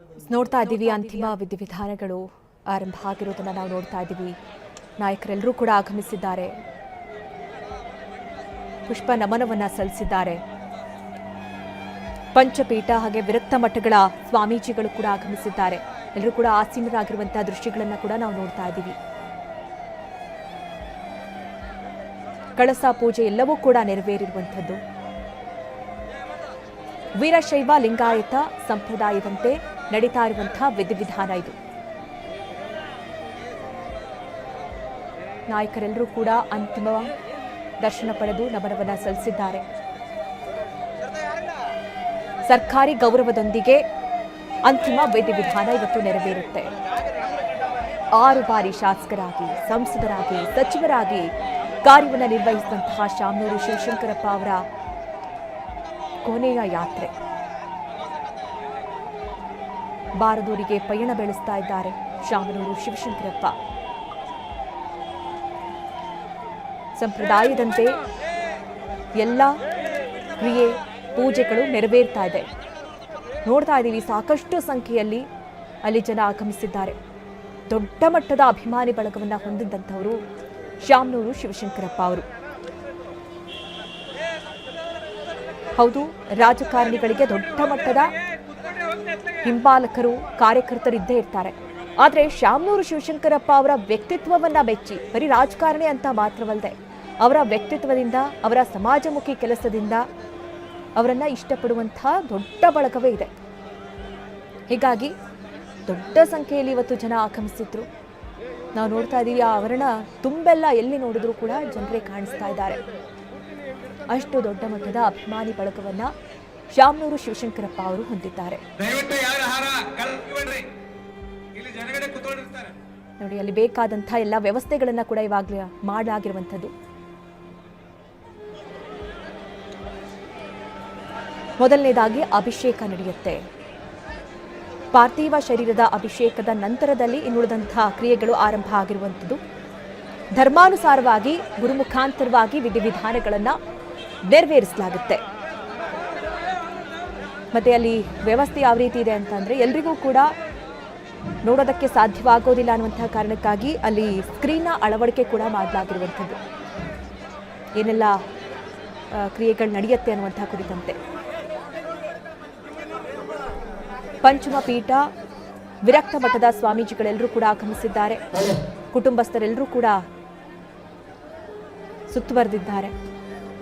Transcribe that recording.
ನೋಡ್ತಾ ಇದ್ದೀವಿ ಅಂತಿಮ ವಿಧಿವಿಧಾನಗಳು ಆರಂಭ ಆಗಿರೋದನ್ನ ನಾವು ನೋಡ್ತಾ ಇದ್ದೀವಿ. ನಾಯಕರೆಲ್ಲರೂ ಕೂಡ ಆಗಮಿಸಿದ್ದಾರೆ, ಪುಷ್ಪ ನಮನವನ್ನ ಸಲ್ಲಿಸಿದ್ದಾರೆ. ಪಂಚಪೀಠ ಹಾಗೆ ವಿರಕ್ತ ಮಠಗಳ ಸ್ವಾಮೀಜಿಗಳು ಕೂಡ ಆಗಮಿಸಿದ್ದಾರೆ. ಎಲ್ಲರೂ ಕೂಡ ಆಸೀನರಾಗಿರುವಂತಹ ದೃಶ್ಯಗಳನ್ನು ಕೂಡ ನಾವು ನೋಡ್ತಾ ಇದ್ದೀವಿ. ಕಳಸ ಪೂಜೆ ಎಲ್ಲವೂ ಕೂಡ ನೆರವೇರಿರುವಂಥದ್ದು. ವೀರಶೈವ ಲಿಂಗಾಯತ ಸಂಪ್ರದಾಯದಂತೆ ನಡೀತಾ ಇರುವಂತಹ ವಿಧಿವಿಧಾನ ಇದು. ನಾಯಕರೆಲ್ಲರೂ ಕೂಡ ಅಂತಿಮ ದರ್ಶನ ಪಡೆದು ನಮನವನ್ನ ಸಲ್ಲಿಸಿದ್ದಾರೆ. ಸರ್ಕಾರಿ ಗೌರವದೊಂದಿಗೆ ಅಂತಿಮ ವಿಧಿವಿಧಾನ ಇವತ್ತು ನೆರವೇರುತ್ತೆ. 6 ಬಾರಿ ಶಾಸಕರಾಗಿ, ಸಂಸದರಾಗಿ, ಸಚಿವರಾಗಿ ಕಾರ್ಯವನ್ನು ನಿರ್ವಹಿಸಿದಂತಹ ಶಾಮನೂರು ಶಿವಶಂಕರಪ್ಪ ಅವರ ಕೊನೆಯ ಯಾತ್ರೆ. ಬಾರದೂರಿಗೆ ಪಯಣ ಬೆಳೆಸ್ತಾ ಇದ್ದಾರೆ ಶಾಮನೂರು ಶಿವಶಂಕರಪ್ಪ. ಸಂಪ್ರದಾಯದಂತೆ ಎಲ್ಲ ಕ್ರಿಯೆ ಪೂಜೆಗಳು ನೆರವೇರ್ತಾ ಇದೆ. ನೋಡ್ತಾ ಇದ್ದೀವಿ, ಸಾಕಷ್ಟು ಸಂಖ್ಯೆಯಲ್ಲಿ ಅಲ್ಲಿ ಜನ ಆಗಮಿಸಿದ್ದಾರೆ. ದೊಡ್ಡ ಮಟ್ಟದ ಅಭಿಮಾನಿ ಬಳಗವನ್ನು ಹೊಂದಿದ್ದಂಥವರು ಶಾಮನೂರು ಶಿವಶಂಕರಪ್ಪ ಅವರು. ಹೌದು, ರಾಜಕಾರಣಿಗಳಿಗೆ ದೊಡ್ಡ ಮಟ್ಟದ ಹಿಂಬಾಲಕರು, ಕಾರ್ಯಕರ್ತರು ಇದ್ದೇ ಇರ್ತಾರೆ. ಆದರೆ ಶಾಮನೂರು ಶಿವಶಂಕರಪ್ಪ ಅವರ ವ್ಯಕ್ತಿತ್ವವನ್ನ ಮೆಚ್ಚಿ, ಬರೀ ರಾಜಕಾರಣಿ ಅಂತ ಮಾತ್ರವಲ್ಲದೆ ಅವರ ವ್ಯಕ್ತಿತ್ವದಿಂದ, ಅವರ ಸಮಾಜಮುಖಿ ಕೆಲಸದಿಂದ ಅವರನ್ನ ಇಷ್ಟಪಡುವಂತಹ ದೊಡ್ಡ ಬಳಗವೇ ಇದೆ. ಹೀಗಾಗಿ ದೊಡ್ಡ ಸಂಖ್ಯೆಯಲ್ಲಿ ಇವತ್ತು ಜನ ಆಗಮಿಸಿದ್ರು. ನಾವು ನೋಡ್ತಾ ಇದ್ದೀವಿ, ಆ ಆವರಣ ತುಂಬೆಲ್ಲ ಎಲ್ಲಿ ನೋಡಿದ್ರೂ ಕೂಡ ಜನರೇ ಕಾಣಿಸ್ತಾ ಇದ್ದಾರೆ. ಅಷ್ಟು ದೊಡ್ಡ ಮಟ್ಟದ ಅಭಿಮಾನಿ ಬಳಗವನ್ನ ಶಾಮನೂರು ಶಿವಶಂಕರಪ್ಪ ಅವರು ಹೊಂದಿದ್ದಾರೆ. ನೋಡಿ, ಅಲ್ಲಿ ಬೇಕಾದಂತಹ ಎಲ್ಲ ವ್ಯವಸ್ಥೆಗಳನ್ನ ಕೂಡ ಇವಾಗಲೇ ಮಾಡಲಾಗಿರುವಂಥದ್ದು. ಮೊದಲನೇದಾಗಿ ಅಭಿಷೇಕ ನಡೆಯುತ್ತೆ. ಪಾರ್ಥಿವ ಶರೀರದ ಅಭಿಷೇಕದ ನಂತರದಲ್ಲಿ ಇನ್ನುಳಿದಂತಹ ಕ್ರಿಯೆಗಳು ಆರಂಭ ಆಗಿರುವಂಥದ್ದು. ಧರ್ಮಾನುಸಾರವಾಗಿ ಗುರುಮುಖಾಂತರವಾಗಿ ವಿಧಿವಿಧಾನಗಳನ್ನು ನೆರವೇರಿಸಲಾಗುತ್ತೆ. ಮತ್ತೆ ಅಲ್ಲಿ ವ್ಯವಸ್ಥೆ ಯಾವ ರೀತಿ ಇದೆ ಅಂತಂದ್ರೆ, ಎಲ್ರಿಗೂ ಕೂಡ ನೋಡೋದಕ್ಕೆ ಸಾಧ್ಯವಾಗೋದಿಲ್ಲ ಅನ್ನುವಂತಹ ಕಾರಣಕ್ಕಾಗಿ ಅಲ್ಲಿ ಸ್ಕ್ರೀನ್ನ ಅಳವಡಿಕೆ ಕೂಡ ಮಾಡಲಾಗಿರುವಂಥದ್ದು. ಏನೆಲ್ಲ ಕ್ರಿಯೆಗಳು ನಡೆಯುತ್ತೆ ಅನ್ನುವಂತಹ ಕುರಿತಂತೆ ಪಂಚಮ ಪೀಠ ವಿರಕ್ತ ಮಠದ ಸ್ವಾಮೀಜಿಗಳೆಲ್ಲರೂ ಕೂಡ ಆಗಮಿಸಿದ್ದಾರೆ. ಕುಟುಂಬಸ್ಥರೆಲ್ಲರೂ ಕೂಡ ಸುತ್ತುವರೆದಿದ್ದಾರೆ.